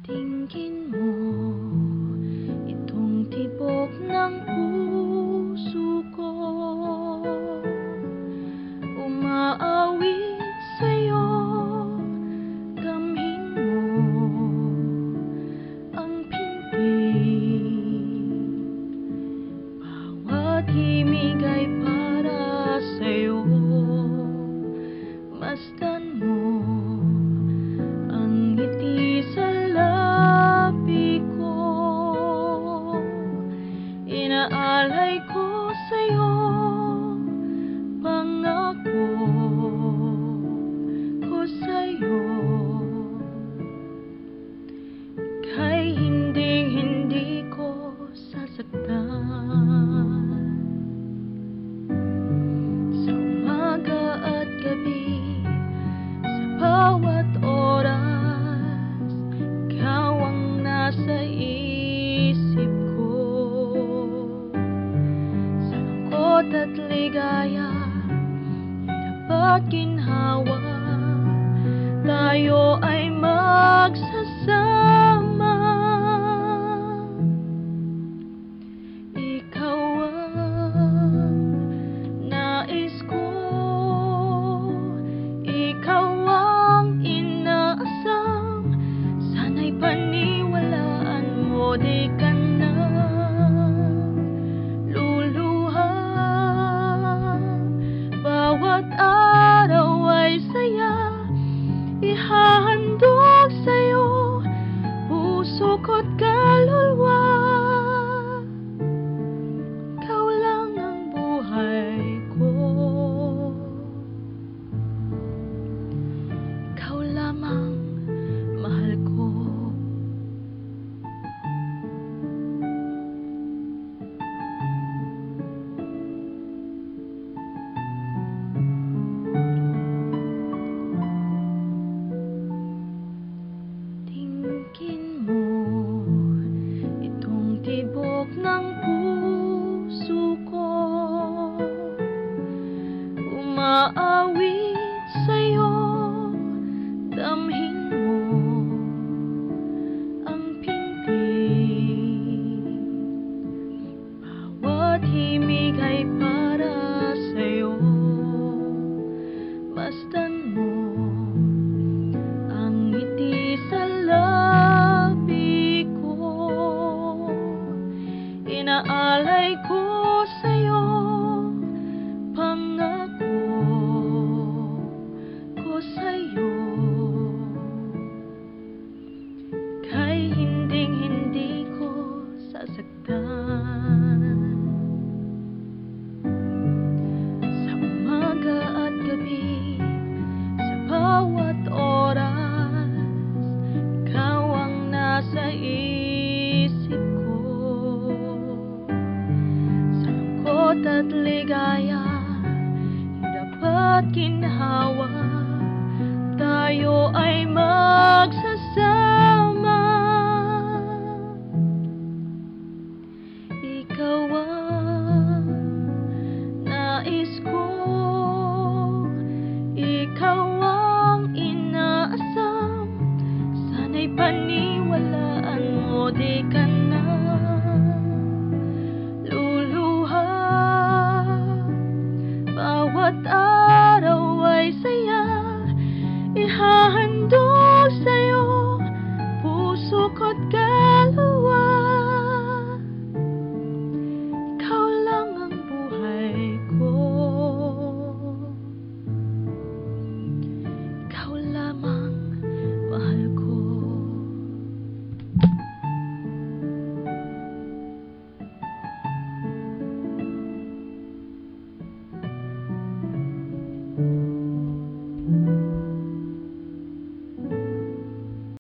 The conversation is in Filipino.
Tingin mo itong tibok ng puso ko, umaawit sa'yo. Damhin mo ang pintig, bawat himig ay para sa'yo. Masdan mo ang ngiti sa labi ko, inaalay ko sa'yo, pangako ko sa'yo. Kay hindi ko sasaktan. Sa umaga at gabi, sa bawat oras, ikaw ang nasa isip ko. Sa lungkot at ligaya, hirap at ginhawa, tayo ay magsasama. Ikaw ang nais ko, ikaw ang inaasam. Sana'y paniwalaan mo, di ka na luluha. Bawat araw ay saya, ihahandog sa'yo puso ko't kaluluwa. Ikaw lang ang buhay ko, ikaw lamang mahal ko. Tingin mo itong tibok ng puso ko, umaawit sa'yo. Damhin mo ang pintig, bawat himig ay para sa'yo. Masdan mo ang ngiti sa labi ko, inaalay ko sa'yo, pangako ko sa'yo. Kay hindi ko sasaktan. Sa umaga at gabi, sa bawat oras, ikaw ang nasa isip ko. Sa lungkot at ligaya, hirap at ginhawa, tayo ay magsasama. Ikaw ang nais ko, ikaw ang inaasam. Sana'y paniwalaan mo, di ka na luluha. Bawat